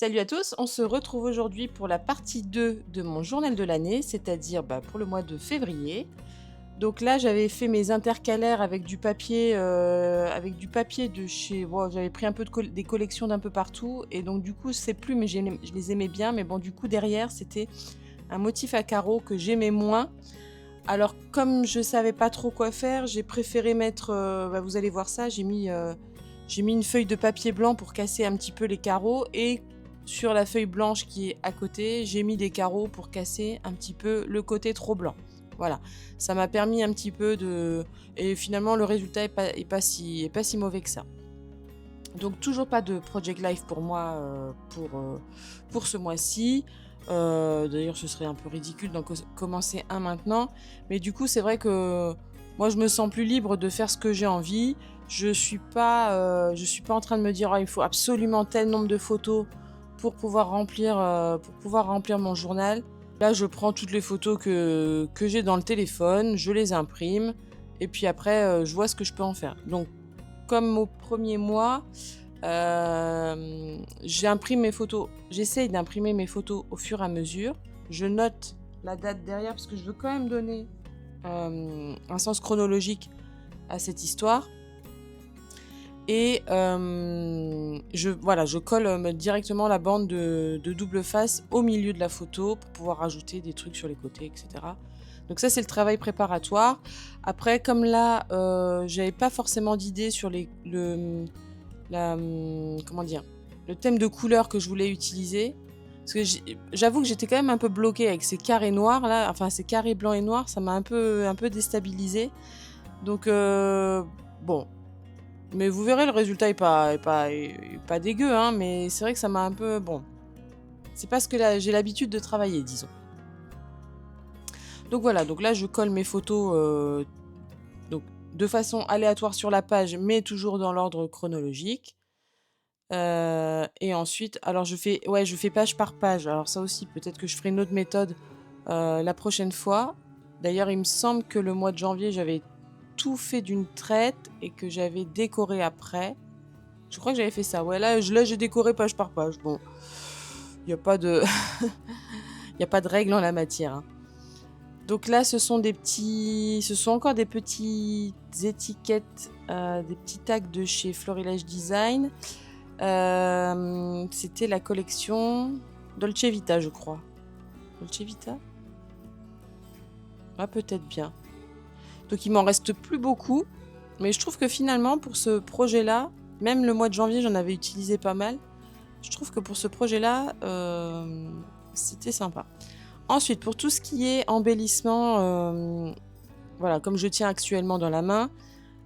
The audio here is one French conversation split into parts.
Salut à tous, on se retrouve aujourd'hui pour la partie 2 de mon journal de l'année, c'est-à-dire pour le mois de février. Donc là, j'avais fait mes intercalaires avec du papier de chez... Bon, j'avais pris un peu des collections d'un peu partout, et donc du coup, c'est plus, mais je les aimais bien, mais bon, du coup, derrière, c'était un motif à carreaux que j'aimais moins. Alors, comme je savais pas trop quoi faire, j'ai préféré mettre... vous allez voir ça, j'ai mis une feuille de papier blanc pour casser un petit peu les carreaux, et sur la feuille blanche qui est à côté, j'ai mis des carreaux pour casser un petit peu le côté trop blanc. Voilà, ça m'a permis un petit peu de... Et finalement, le résultat est pas si mauvais que ça. Donc toujours pas de Project Life pour moi pour ce mois-ci. D'ailleurs, ce serait un peu ridicule d'en commencer un maintenant. Mais du coup, c'est vrai que moi, je me sens plus libre de faire ce que j'ai envie. Je suis pas en train de me dire oh, il faut absolument tel nombre de photos pour pouvoir remplir mon journal. Là, je prends toutes les photos que j'ai dans le téléphone, je les imprime, et puis après, je vois ce que je peux en faire. Donc, comme au premier mois, j'imprime mes photos. J'essaye d'imprimer mes photos au fur et à mesure. Je note la date derrière parce que je veux quand même donner un sens chronologique à cette histoire. Et je colle directement la bande de double face au milieu de la photo pour pouvoir rajouter des trucs sur les côtés, etc. Donc ça, c'est le travail préparatoire. Après, comme là, j'avais pas forcément d'idée sur comment dire, le thème de couleur que je voulais utiliser. Parce que j'avoue que j'étais quand même un peu bloquée avec ces carrés noirs là, enfin ces carrés blancs et noirs, ça m'a un peu déstabilisée. Donc bon, mais vous verrez, le résultat est pas dégueu, hein, mais c'est vrai que ça m'a un peu... Bon, c'est pas ce que j'ai l'habitude de travailler, disons. Donc voilà, donc là, je colle mes photos donc, de façon aléatoire sur la page, mais toujours dans l'ordre chronologique. Et ensuite, alors je fais page par page. Alors ça aussi, peut-être que je ferai une autre méthode la prochaine fois. D'ailleurs, il me semble que le mois de janvier, j'avais tout fait d'une traite et que j'avais décoré après. Je crois que j'avais fait ça. Ouais, là, j'ai décoré page par page. Bon, il n'y a pas de... y a pas de règle en la matière, hein. Donc là, ce sont encore des petites étiquettes, des petits tags de chez Florilège Design. C'était la collection Dolce Vita, je crois. Dolce Vita ? Ah, peut-être bien. Donc il m'en reste plus beaucoup. Mais je trouve que finalement, pour ce projet-là, même le mois de janvier, j'en avais utilisé pas mal. Je trouve que pour ce projet-là, c'était sympa. Ensuite, pour tout ce qui est embellissement, voilà, comme je tiens actuellement dans la main,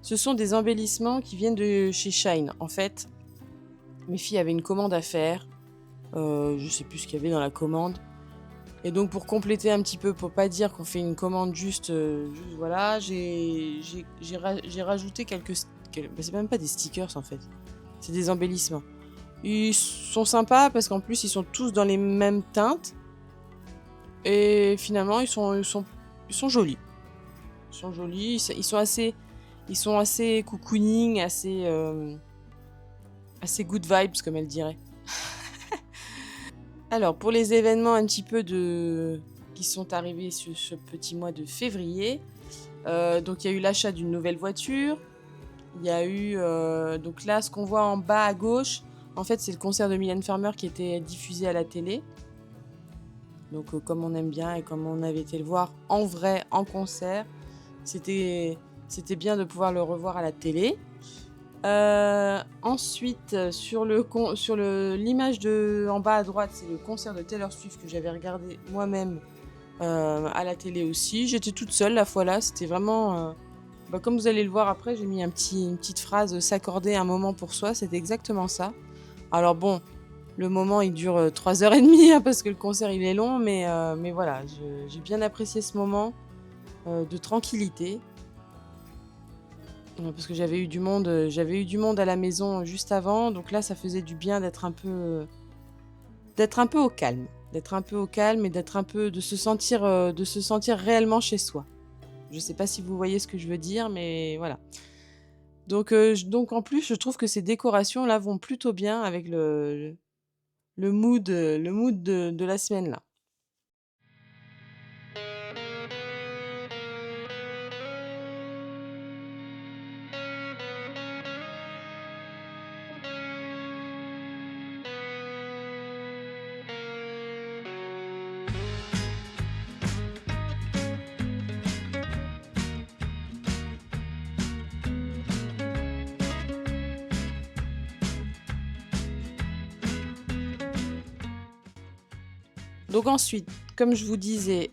ce sont des embellissements qui viennent de chez Shine. En fait, mes filles avaient une commande à faire. Je sais plus ce qu'il y avait dans la commande. Et donc, pour compléter un petit peu, pour pas dire qu'on fait une commande juste voilà, j'ai rajouté c'est même pas des stickers en fait. C'est des embellissements. Ils sont sympas parce qu'en plus, ils sont tous dans les mêmes teintes. Et finalement, ils sont jolis. Ils sont jolis, ils sont assez cocooning, assez good vibes, comme elle dirait. Alors, pour les événements un petit peu qui sont arrivés sur ce petit mois de février, donc il y a eu l'achat d'une nouvelle voiture. Il y a eu, donc là, ce qu'on voit en bas à gauche, en fait, c'est le concert de Mylène Farmer qui était diffusé à la télé. Donc, comme on aime bien et comme on avait été le voir en vrai, en concert, c'était bien de pouvoir le revoir à la télé. Ensuite, sur l'image en bas à droite, c'est le concert de Taylor Swift que j'avais regardé moi-même à la télé aussi. J'étais toute seule la fois là, c'était vraiment... comme vous allez le voir après, j'ai mis une petite phrase s'accorder un moment pour soi, c'était exactement ça. Alors bon, le moment il dure 3h30 hein, parce que le concert il est long, mais voilà, j'ai bien apprécié ce moment de tranquillité. Parce que j'avais eu du monde à la maison juste avant, donc là ça faisait du bien d'être un peu au calme, et de se sentir réellement chez soi. Je sais pas si vous voyez ce que je veux dire, mais voilà. Donc en plus, je trouve que ces décorations là vont plutôt bien avec le mood de la semaine là. Donc ensuite, comme je vous disais,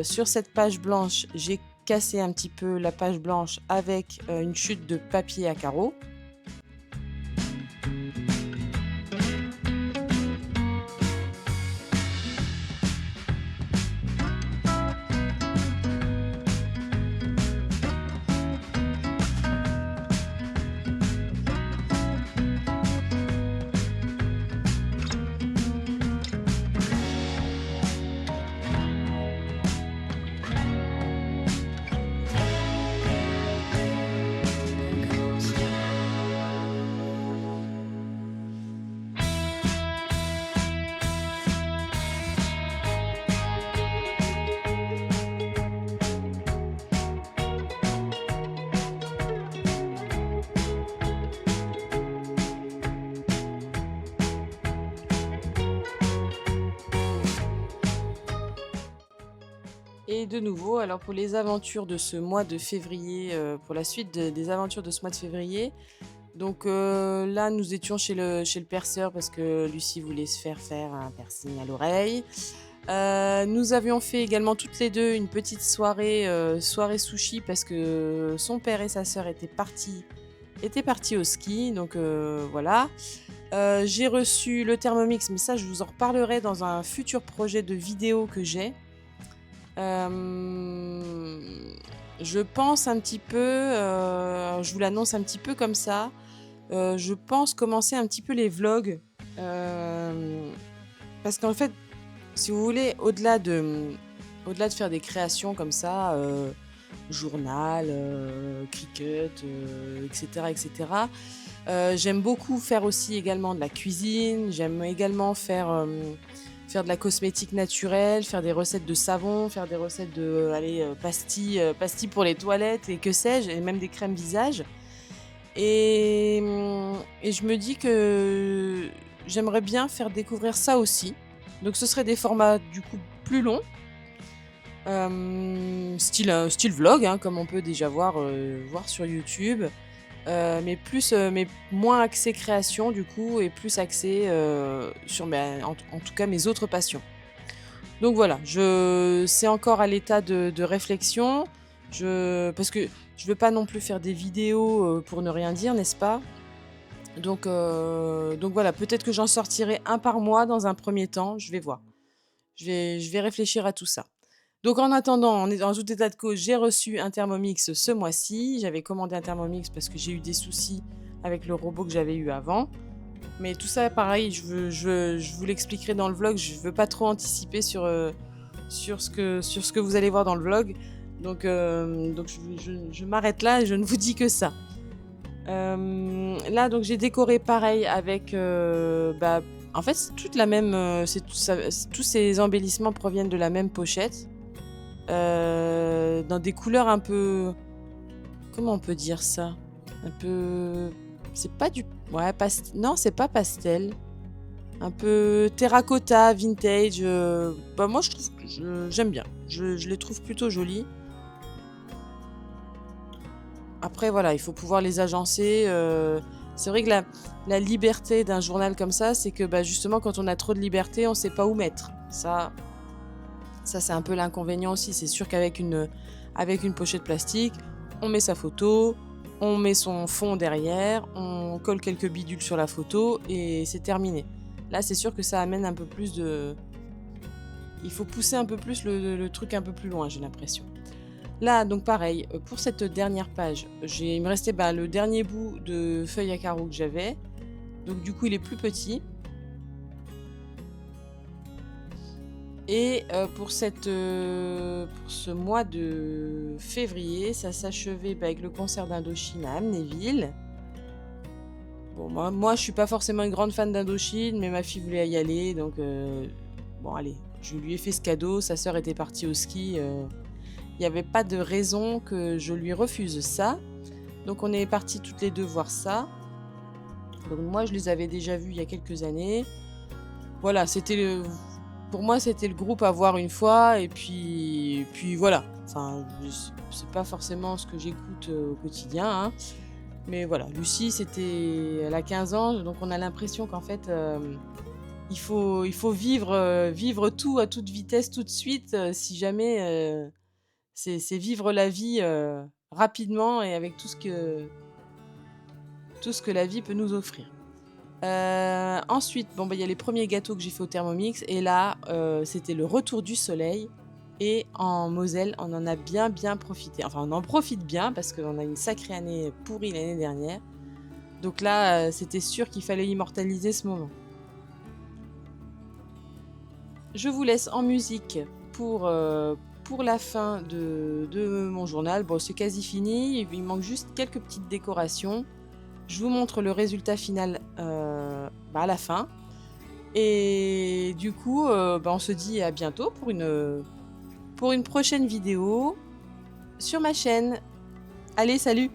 sur cette page blanche, j'ai cassé un petit peu la page blanche avec, une chute de papier à carreaux. Et de nouveau, alors pour les aventures de ce mois de février, pour la suite des aventures de ce mois de février, donc là, nous étions chez le perceur parce que Lucie voulait se faire un piercing à l'oreille. Nous avions fait également toutes les deux une petite soirée sushi parce que son père et sa sœur étaient partis au ski, donc voilà. J'ai reçu le Thermomix, mais ça, je vous en reparlerai dans un futur projet de vidéo que j'ai. Je pense un petit peu, je vous l'annonce un petit peu comme ça, je pense commencer un petit peu les vlogs, parce qu'en fait, si vous voulez, au-delà de faire des créations comme ça, journal, Cricut, et cetera et cetera, j'aime beaucoup faire aussi également de la cuisine. J'aime également faire de la cosmétique naturelle, faire des recettes de savon, faire des recettes de pastilles pour les toilettes et que sais-je, et même des crèmes visage. Et je me dis que j'aimerais bien faire découvrir ça aussi. Donc ce serait des formats du coup plus longs, style vlog, hein, comme on peut déjà voir sur YouTube, mais moins axé création du coup et plus axé sur en tout cas mes autres passions. Donc voilà, c'est encore à l'état de réflexion, parce que je veux pas non plus faire des vidéos pour ne rien dire, n'est-ce pas? Donc voilà, peut-être que j'en sortirai un par mois dans un premier temps, je vais voir. Je vais réfléchir à tout ça. Donc en attendant, on est dans tout état de cause, j'ai reçu un Thermomix ce mois-ci. J'avais commandé un Thermomix parce que j'ai eu des soucis avec le robot que j'avais eu avant. Mais tout ça, pareil, je vous l'expliquerai dans le vlog. Je veux pas trop anticiper sur ce que vous allez voir dans le vlog. Donc je m'arrête là et je ne vous dis que ça. Là, donc j'ai décoré pareil avec... en fait, c'est toute la même... tous ces embellissements proviennent de la même pochette. Dans des couleurs un peu... Comment on peut dire ça? Un peu... C'est pas du... Ouais, non, c'est pas pastel. Un peu terracotta, vintage. Moi, je trouve que j'aime bien. Je les trouve plutôt jolis. Après, voilà, il faut pouvoir les agencer. C'est vrai que la liberté d'un journal comme ça, c'est que justement, quand on a trop de liberté, on sait pas où mettre. Ça c'est un peu l'inconvénient aussi. C'est sûr qu'avec avec une pochette plastique, on met sa photo, on met son fond derrière, on colle quelques bidules sur la photo et c'est terminé. Là, c'est sûr que ça amène un peu plus de... Il faut pousser un peu plus le truc un peu plus loin, j'ai l'impression. Là, donc pareil, pour cette dernière page, il me restait le dernier bout de feuille à carreaux que j'avais. Donc du coup, il est plus petit. Et pour ce mois de février, ça s'achevait avec le concert d'Indochine à Amnéville. Bon, moi, je suis pas forcément une grande fan d'Indochine, mais ma fille voulait y aller, donc bon, allez, je lui ai fait ce cadeau. Sa sœur était partie au ski, il y avait pas de raison que je lui refuse ça. Donc on est partis toutes les 2 voir ça. Donc moi, je les avais déjà vus il y a quelques années. Voilà, pour moi, c'était le groupe à voir une fois et puis voilà. Enfin, c'est pas forcément ce que j'écoute, au quotidien, hein. Mais voilà, Lucie, elle a 15 ans, donc on a l'impression qu'en fait, il faut vivre tout à toute vitesse, tout de suite, si jamais, c'est vivre la vie, rapidement et avec tout ce que la vie peut nous offrir. Ensuite, bon, bah, il y a les premiers gâteaux que j'ai fait au Thermomix et là, c'était le retour du soleil et en Moselle, on en a bien, bien profité. Enfin, on en profite bien parce qu'on a une sacrée année pourrie l'année dernière. Donc là, c'était sûr qu'il fallait immortaliser ce moment. Je vous laisse en musique pour la fin de mon journal. Bon, c'est quasi fini, il manque juste quelques petites décorations. Je vous montre le résultat final, à la fin et du coup, on se dit à bientôt pour une prochaine vidéo sur ma chaîne. Allez, salut!